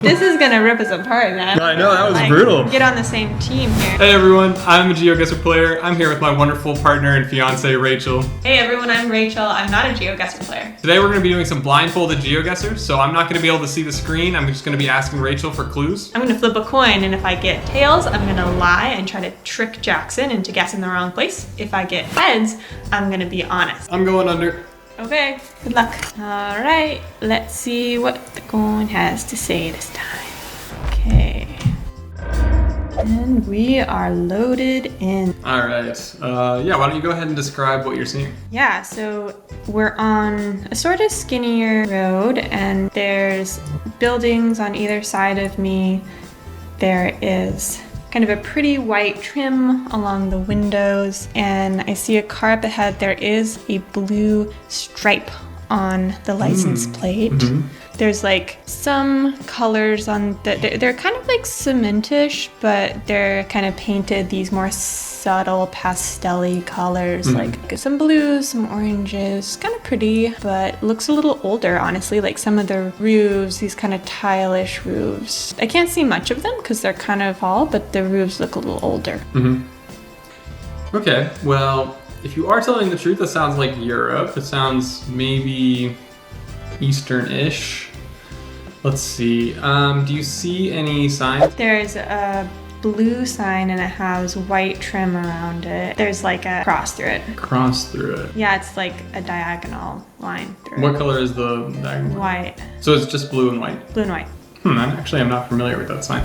This is gonna rip us apart, man. I know, that was brutal. Get on the same team here. Hey everyone, I'm a GeoGuessr player. I'm here with my wonderful partner and fiance, Rachel. Hey everyone, I'm Rachel. I'm not a GeoGuessr player. Today we're gonna be doing some blindfolded GeoGuessr, so I'm not gonna be able to see the screen. I'm just gonna be asking Rachel for clues. I'm gonna flip a coin, and if I get tails, I'm gonna lie and try to trick Jackson into guessing the wrong place. If I get heads, I'm gonna be honest. I'm going under. Okay, good luck. All right, let's see what the coin has to say this time. Okay. And we are loaded in. All right, yeah, why don't you go ahead and describe what you're seeing? Yeah, so we're on a sort of skinnier road, and there's buildings on either side of me. There is kind of a pretty white trim along the windows, and I see a car up ahead. There is a blue stripe on the license plate. There's like some colors on they're kind of like cementish, but they're kind of painted these more subtle pastel-y colors, like some blues, some oranges. Kind of pretty, but looks a little older, honestly. Like some of the roofs, these kind of tile-ish roofs. I can't see much of them because they're kind of tall, but the roofs look a little older. Okay, well, if you are telling the truth, that sounds like Europe. It sounds maybe Eastern-ish. Let's see. Do you see any signs? There's a blue sign and it has white trim around it. There's like a cross through it. Cross through it. Yeah, it's like a diagonal line through What it. color is the diagonal? White. So it's just blue and white? Blue and white. I'm not familiar with that sign.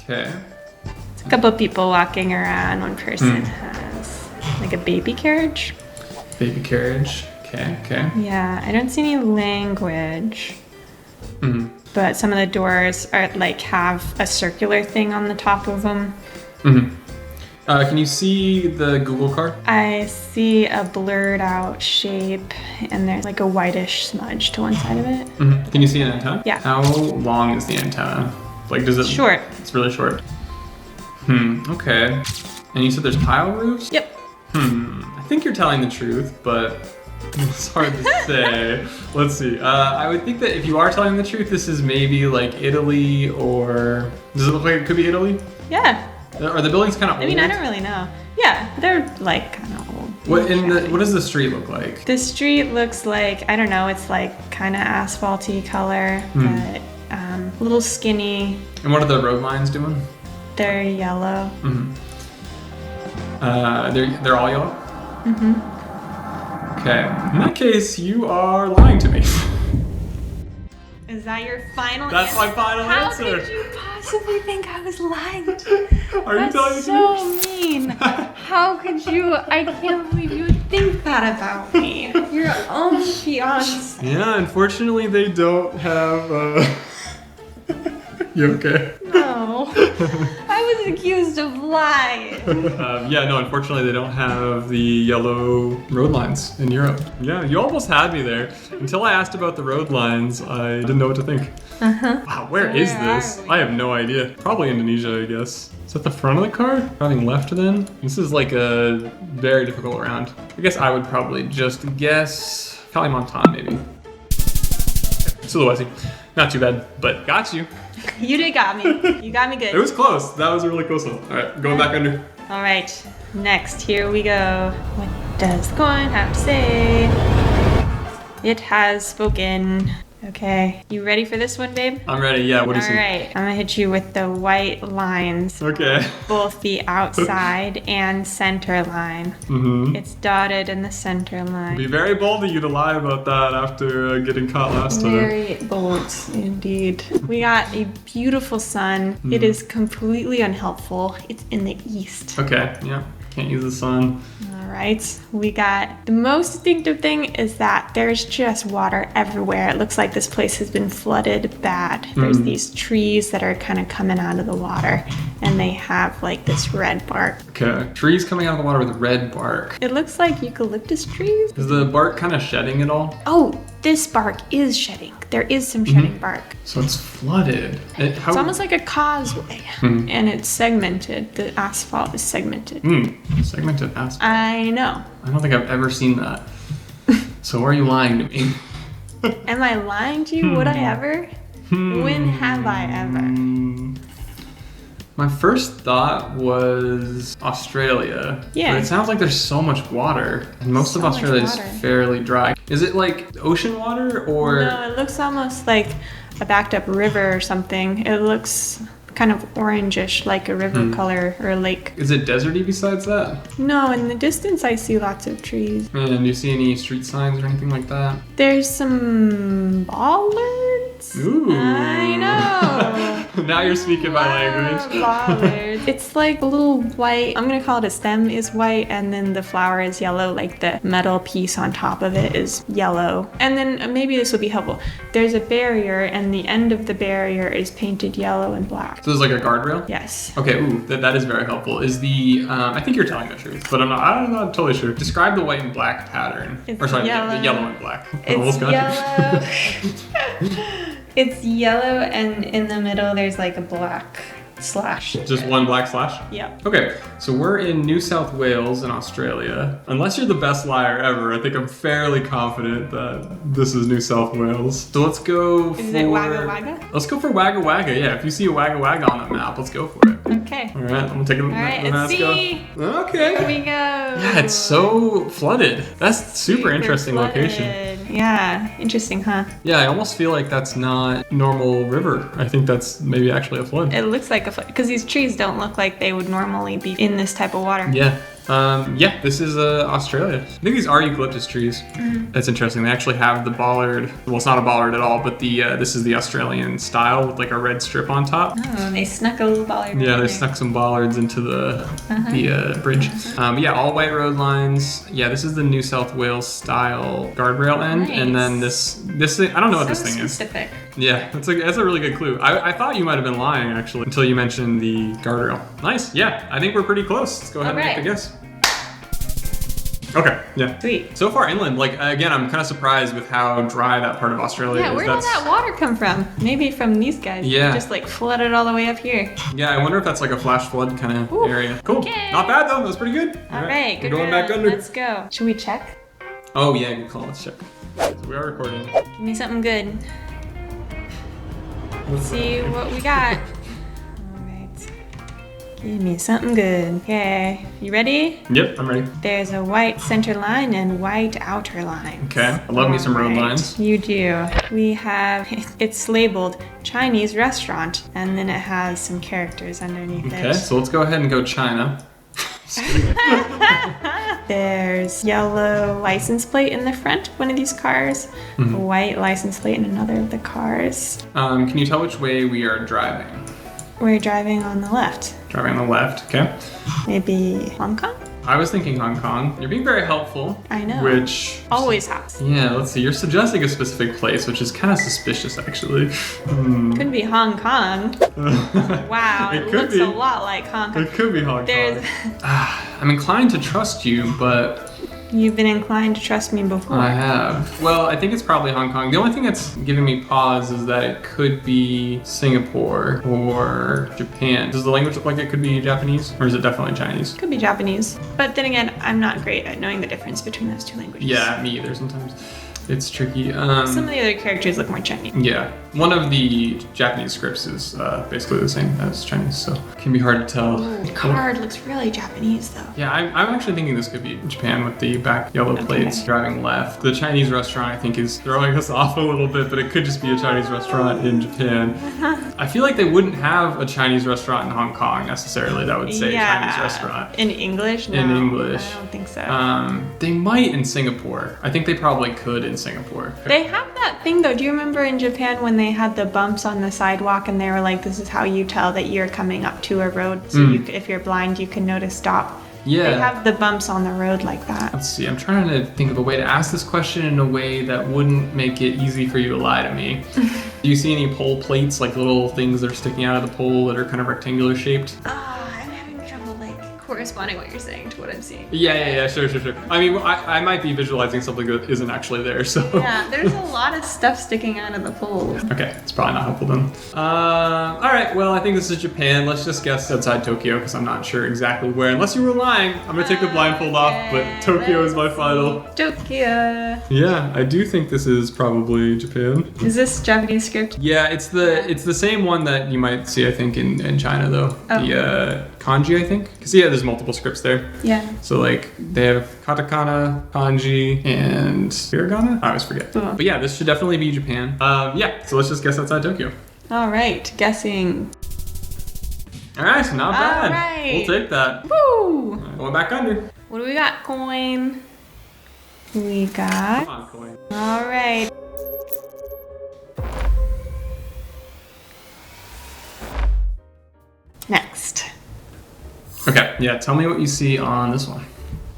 Okay. It's a couple of people walking around. One person has like a baby carriage. Baby carriage. Okay. Yeah, I don't see any language. But some of the doors are like have a circular thing on the top of them. Can you see the Google card? I see a blurred out shape, and there's like a whitish smudge to one side of it. Can you see an antenna? Yeah. How long is the antenna? Like, does it? Short. It's really short. Okay. And you said there's tile roofs? Yep. I think you're telling the truth, but it's hard to say. Let's see. I would think that if you are telling the truth, this is maybe like Italy, or does it look like it could be Italy? Yeah. Are the buildings kind of old? I mean, I don't really know. Yeah, they're like kind of old. What does the street look like? The street looks like, I don't know, it's like kind of asphalty color, but a little skinny. And what are the road lines doing? They're yellow. They're all yellow? Okay. In that case, you are lying to me. Is that your final That's answer? my final answer. How could you possibly think I was lying to you? Are you telling the so mean. How could you? I can't believe you would think that about me. Your own fiance. Yeah, unfortunately they don't have, You okay? No. I was accused of lying. Yeah, no, unfortunately they don't have the yellow road lines in Europe. Yeah, you almost had me there. Until I asked about the road lines, I didn't know what to think. Wow, where is this? are we? I have no idea. Probably Indonesia, I guess. Is that the front of the car? Driving left then? This is like a very difficult round. I guess I would probably just guess Kalimantan, maybe. Sulawesi. Not too bad, but got you. You did got me. You got me good. It was close. That was a really close one. All right, going back under. All right, next, here we go. What does the coin have to say? It has spoken. Okay, you ready for this one, babe? I'm ready, yeah, what do you see? All right, I'm gonna hit you with the white lines. Okay. Both the outside and center line. It's dotted in the center line. Be very bold of you to lie about that after getting caught last time. Very bold indeed. We got a beautiful sun. It is completely unhelpful. It's in the east. Okay, yeah, can't use the sun. All right, we got the most distinctive thing is that there's just water everywhere. It looks like this place has been flooded bad. There's these trees that are kind of coming out of the water, and they have like this red bark. Okay, trees coming out of the water with red bark. It looks like eucalyptus trees. Is the bark kind of shedding at all? Oh, this bark is shedding. There is some shedding bark. So it's flooded. It's almost like a causeway, and it's segmented. The asphalt is segmented. Segmented asphalt. I know. I don't think I've ever seen that. So why are you lying to me? Am I lying to you? Would I ever? When have I ever? My first thought was Australia. Yeah. But it sounds like there's so much water. And most of Australia is fairly dry. Is it like ocean water or? No, it looks almost like a backed up river or something. It looks kind of orangish, like a river color or a lake. Is it deserty besides that? No, in the distance I see lots of trees. And do you see any street signs or anything like that? There's some bollards. Ooh. I know. Now you're speaking my language. Bollards. It's like a little white, I'm gonna call it a stem is white, and then the flower is yellow, like the metal piece on top of it is yellow. And then maybe this will be helpful. There's a barrier, and the end of the barrier is painted yellow and black. So there's like a guardrail? Yes. Okay, ooh, that is very helpful. Is the, I think you're telling the truth, but I'm not totally sure. Describe the white and black pattern. It's or sorry, yellow. the yellow and black. It's yellow. It's yellow, and in the middle there's like a black slash. Just one black slash? Yeah. Okay, so we're in New South Wales in Australia. Unless you're the best liar ever, I think I'm fairly confident that this is New South Wales. So let's go Is it Wagga Wagga? Let's go for Wagga Wagga, yeah. If you see a Wagga Wagga on the map, let's go for it. Okay. All right, I'm gonna take a look. All right, let's let's see. go. Okay. Here we go. Yeah, it's so flooded. That's super interesting location. Yeah, interesting, huh? Yeah, I almost feel like that's not normal river. I think that's maybe actually a flood. It looks like a flood, because these trees don't look like they would normally be in this type of water. Yeah. Yeah, this is Australia. I think these are eucalyptus trees. That's interesting. They actually have the bollard. Well, it's not a bollard at all, but the this is the Australian style with like a red strip on top. Oh, they snuck a little bollard. Yeah, they snuck some bollards into the bridge. Yeah, all white road lines. Yeah, this is the New South Wales style guardrail end, Nice. and then this thing. I don't know what this thing specific. is. Yeah, that's a really good clue. I thought you might have been lying actually until you mentioned the guardrail. Nice. Yeah, I think we're pretty close. Let's go ahead and make the guess. Okay, yeah. Sweet. So far inland, like again, I'm kind of surprised with how dry that part of Australia is. Yeah, where did that water come from? Maybe from these guys. Yeah. Just like flooded all the way up here. Yeah, I wonder if that's like a flash flood kind of area. Cool. Okay. Not bad though. That's pretty good. All right, good We're going round. back under. Let's go. Should we check? Oh yeah, good call. Let's check. So we are recording. Give me something good. Let's see what we got. All right. Give me something good. Okay, you ready? Yep, I'm ready. There's a white center line and white outer line. Okay, I love me some road lines. You do. We have, it's labeled Chinese restaurant, and then it has some characters underneath it. Okay, so let's go ahead and go China. There's yellow license plate in the front of one of these cars, a white license plate in another of the cars. Can you tell which way we are driving? We're driving on the left. Driving on the left, okay. Maybe Hong Kong? I was thinking Hong Kong. You're being very helpful. I know. Which... Always has. Yeah, let's see. You're suggesting a specific place, which is kind of suspicious, actually. Could be Hong Kong. Wow, it could looks be. a lot like Hong Kong. It could be Hong There's, Kong. I'm inclined to trust you, but... You've been inclined to trust me before. I have. Well, I think it's probably Hong Kong. The only thing that's giving me pause is that it could be Singapore or Japan. Does the language look like it could be Japanese, or is it definitely Chinese? Could be Japanese. But then again, I'm not great at knowing the difference between those two languages. Yeah, me either sometimes. It's tricky. Some of the other characters look more Chinese. Yeah, one of the Japanese scripts is basically the same as Chinese, so it can be hard to tell. Ooh, the card looks really Japanese though. Yeah, I'm actually thinking this could be Japan with the back yellow plates driving left. The Chinese restaurant I think is throwing us off a little bit, but it could just be a Chinese restaurant in Japan. I feel like they wouldn't have a Chinese restaurant in Hong Kong necessarily that would say Chinese restaurant. In English? No, in English. I don't think so. They might in Singapore. I think they probably could in Singapore. They have that thing though. Do you remember in Japan when they had the bumps on the sidewalk and they were like, this is how you tell that you're coming up to a road. So if you're blind, you can know to stop. Yeah. They have the bumps on the road like that. Let's see, I'm trying to think of a way to ask this question in a way that wouldn't make it easy for you to lie to me. Do you see any pole plates, like little things that are sticking out of the pole that are kind of rectangular shaped? I'm having trouble corresponding what you're saying to what I'm seeing. Yeah, sure. I mean, I might be visualizing something that isn't actually there, so. Yeah, there's a lot of stuff sticking out of the poles. Okay, it's probably not helpful then. All right, well, I think this is Japan. Let's just guess outside Tokyo, because I'm not sure exactly where. Unless you were lying, I'm gonna take the blindfold off, but Tokyo is my final. Tokyo. Yeah, I do think this is probably Japan. Is this Japanese script? Yeah, it's the same one that you might see, I think, in China though. Oh. The kanji, I think. Because yeah, there's multiple scripts there. Yeah. So like they have katakana, kanji, and hiragana. I always forget. Oh. But yeah, this should definitely be Japan. Yeah, so let's just guess outside Tokyo. All right, guessing. All right, so not bad. All right. We'll take that. Woo! Going back under. What do we got, coin? We got. Come on, coin. All right. Next. Okay, yeah, tell me what you see on this one.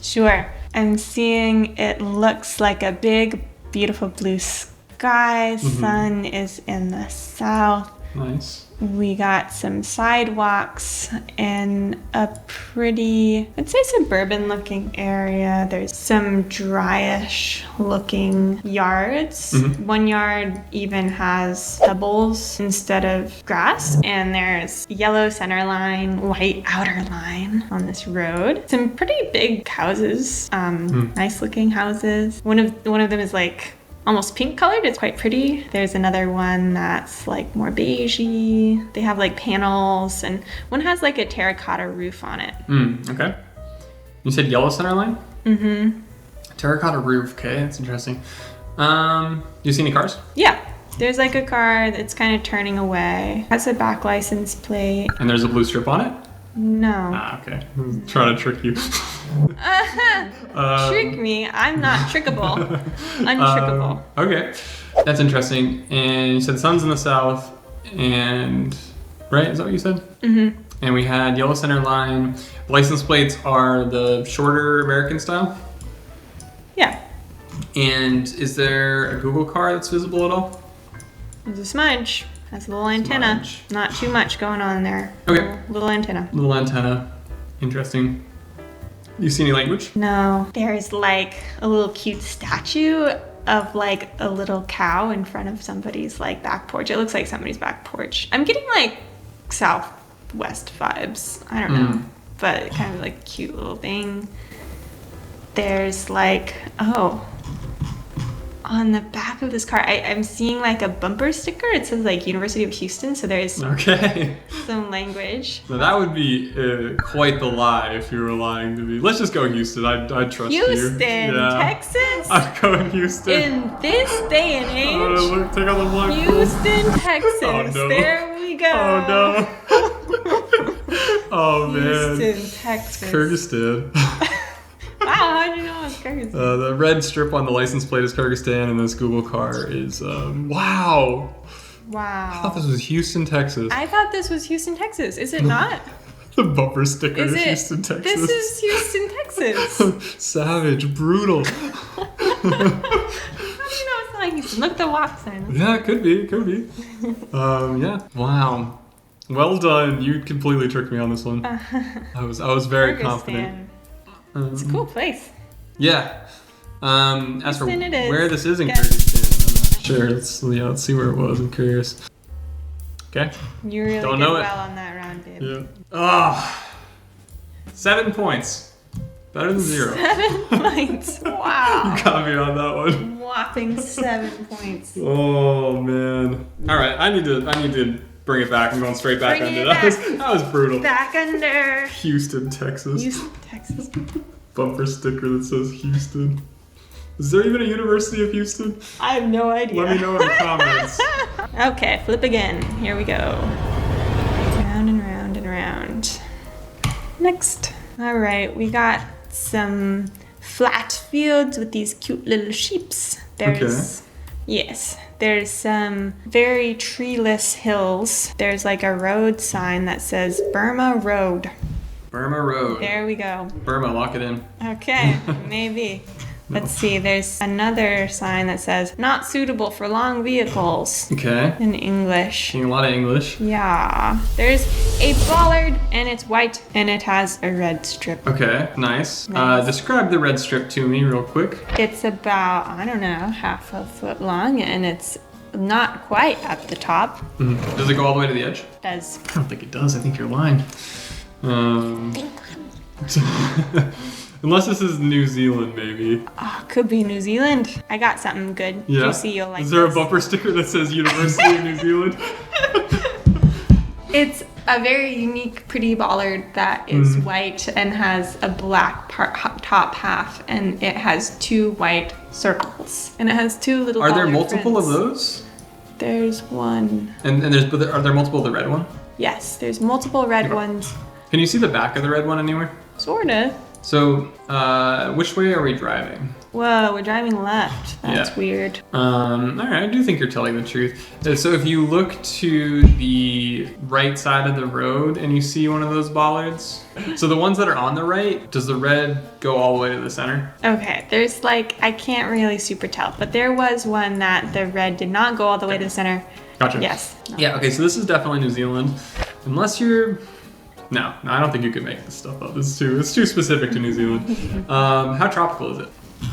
Sure. I'm seeing it looks like a big, beautiful blue sky. Sun is in the south. Nice. We got some sidewalks and a pretty, I'd say suburban looking area. There's some dryish looking yards. One yard even has pebbles instead of grass. And there's yellow center line, white outer line on this road. Some pretty big houses, nice looking houses. One of them is like almost pink colored. It's quite pretty. There's another one that's like more beigey. They have like panels, and one has like a terracotta roof on it. Okay. You said yellow center line? Mm-hmm. Terracotta roof. Okay, that's interesting. Do you see any cars? Yeah. There's like a car that's kind of turning away. Has a back license plate. And there's a blue strip on it? No. Ah, okay. I'm trying to trick you. Trick me. I'm not trickable. Untrickable. Okay. That's interesting. And you said sun's in the south, and right? Is that what you said? Mm-hmm. And we had yellow center line. License plates are the shorter American style. Yeah. And is there a Google car that's visible at all? There's a smudge. Has a little antenna. Smudge. Not too much going on there. Okay. Little antenna. Little antenna. Interesting. You see any language? No. There's like a little cute statue of like a little cow in front of somebody's like back porch. It looks like somebody's back porch. I'm getting like southwest vibes. I don't know. But kind of like cute little thing. There's like, on the back of this car, I'm seeing like a bumper sticker. It says like University of Houston, so there's some language. Now that would be quite the lie if you were lying to me. Let's just go Houston. I trust you. Houston, Texas? I'm going Houston. In this day and age, Look, take out the one. Houston, Texas. Oh, no. There we go. Oh no. Oh man. Houston, Texas. Kyrgyzstan. Wow, how'd you know it was Kyrgyzstan? The red strip on the license plate is Kyrgyzstan, and this Google car is wow. I thought this was Houston, Texas. I thought this was Houston, Texas. Is it not? The bumper sticker Is is it? Houston, Texas. This is Houston, Texas. Savage, brutal. How do you know it's not Houston? Look at the walk sign. Yeah, it could be. Yeah. Wow. Well done. You completely tricked me on this one. I was very confident. It's a cool place. Yeah. As for Houston it is. where this is in Guess. Kyrgyzstan, I'm not sure. Let's see where it was. I'm curious. Okay. You really Don't did know it. well on that round, babe. Yeah. 7 points. Better than 0. 7 points. Wow. You got me on that one. Whopping 7 points. Oh man. All right. I need to bring it back. I'm going straight back Bring under it that. back. That was brutal. Back under. Houston, Texas. Houston, Texas. Bumper sticker that says Houston. Is there even a University of Houston? I have no idea. Let me know in the comments. Okay, flip again. Here we go. Round and round and round. Next. All right, we got some flat fields with these cute little sheeps. There's some very treeless hills. There's like a road sign that says Burma Road. Burma Road. There we go. Burma, lock it in. Okay, maybe. Let's see, there's another sign that says, not suitable for long vehicles. Okay. In English. Seeing a lot of English. Yeah. There's a bollard, and it's white, and it has a red strip. Okay, nice. Nice. Describe the red strip to me real quick. It's about, I don't know, half a foot long, and it's not quite at the top. Mm-hmm. Does it go all the way to the edge? It does. I don't think it does. I think you're lying. Unless this is New Zealand, maybe. Oh, could be New Zealand. I got something good. Yeah. Juicy, you'll like Is there this. a bumper sticker that says University of New Zealand? It's a very unique, pretty bollard that is white and has a black top half, and it has 2 white circles, and it has 2 little. Are there bollard multiple friends. of those? There's one. And are there multiple of the red one? Yes, there's multiple red ones. Can you see the back of the red one anywhere? Sorta. So, which way are we driving? Whoa, we're driving left. That's Yeah. weird. All right, I do think you're telling the truth. So if you look to the right side of the road and you see one of those bollards, so the ones that are on the right, does the red go all the way to the center? Okay, there's like, I can't really super tell, but there was one that the red did not go all the way to the center. Gotcha. Yes. Yeah, okay, so this is definitely New Zealand. Unless you're... No, I don't think you could make this stuff up. It's too specific to New Zealand. How tropical is it?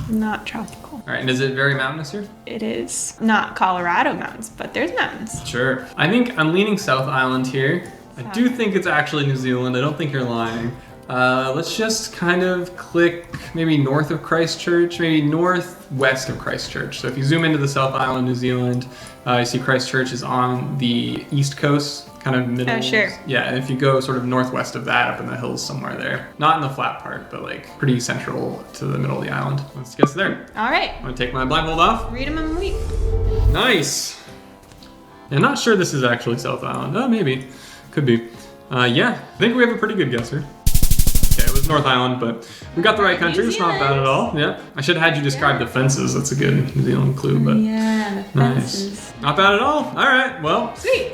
Not tropical. All right, and is it very mountainous here? It is not Colorado mountains, but there's mountains. Sure. I think I'm leaning South Island here. I do think it's actually New Zealand. I don't think you're lying. Let's just kind of click maybe north of Christchurch, maybe northwest of Christchurch. So if you zoom into the South Island, New Zealand, you see Christchurch is on the east coast, kind of middle. Oh, sure. Yeah, and if you go sort of northwest of that, up in the hills somewhere there. Not in the flat part, but like pretty central to the middle of the island. Let's guess there. All right. I'm gonna take my blindfold off. Read them and weep. Nice. Yeah, not sure this is actually South Island. Oh, maybe. Could be. Yeah, I think we have a pretty good guesser. Okay, it was North Island, but we got the right country. It's not bad at all. Yeah. I should have had you describe the fences. That's a good New Zealand clue, but Yeah, the fences. nice. Not bad at all. All right, well, Sweet.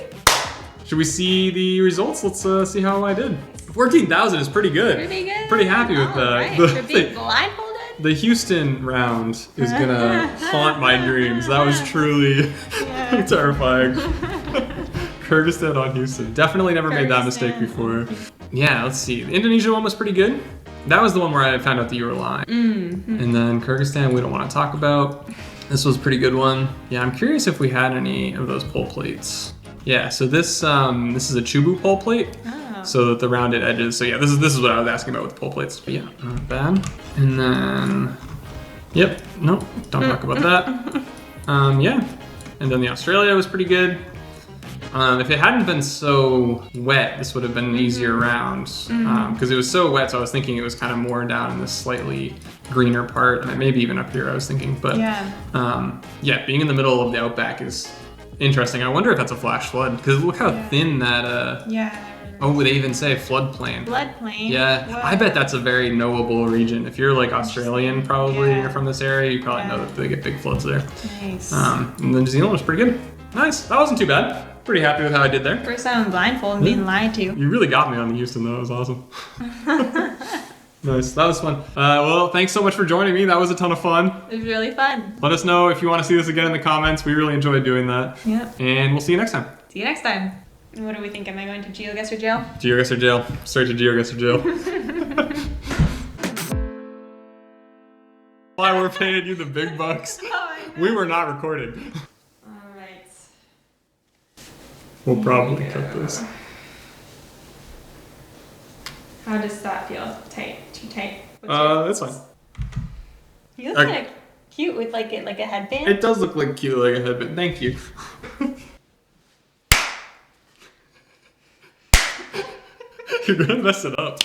should we see the results? Let's see how I did. 14,000 is pretty good. Pretty good. Pretty happy with Right. the For being blindfolded. The Houston round is gonna haunt my dreams. That was truly terrifying. Kyrgyzstan on Houston. Definitely never made that mistake before. Yeah, let's see. The Indonesia one was pretty good. That was the one where I found out that you were lying. Mm-hmm. And then Kyrgyzstan, we don't want to talk about. This was a pretty good one. Yeah, I'm curious if we had any of those pole plates. Yeah, so this is a Chubu pole plate. Oh. So that the rounded edges. So yeah, this is what I was asking about with the pole plates. But yeah, not bad. And then, yep, nope, don't talk about that. Yeah, and then the Australia was pretty good. If it hadn't been so wet, this would have been an easier round. Because it was so wet, so I was thinking it was kind of more down in this slightly greener part, and maybe even up here I was thinking. But yeah, being in the middle of the outback is interesting. I wonder if that's a flash flood, because look how thin that... Oh, they even say floodplain. Floodplain. Yeah, Whoa. I bet that's a very knowable region. If you're like Australian, probably, Yeah. you're from this area, you probably know that they get big floods there. Nice. And then New Zealand was pretty good. Nice. That wasn't too bad. Pretty happy with how I did there. First time I'm blindfolded and being lied to. You really got me on the Houston, though. That was awesome. Nice. That was fun. Well, thanks so much for joining me. That was a ton of fun. It was really fun. Let us know if you want to see this again in the comments. We really enjoyed doing that. Yep. And we'll see you next time. See you next time. What do we think? Am I going to GeoGuessr jail? GeoGuessr jail. Straight to GeoGuessr jail. Why we're paying you the big bucks. We were not recording. Alright. We'll probably cut this. How does that feel? Tight? Too tight? That's fine. You look like cute with like a headband. It does look like cute like a headband. Thank you. You're gonna mess it up.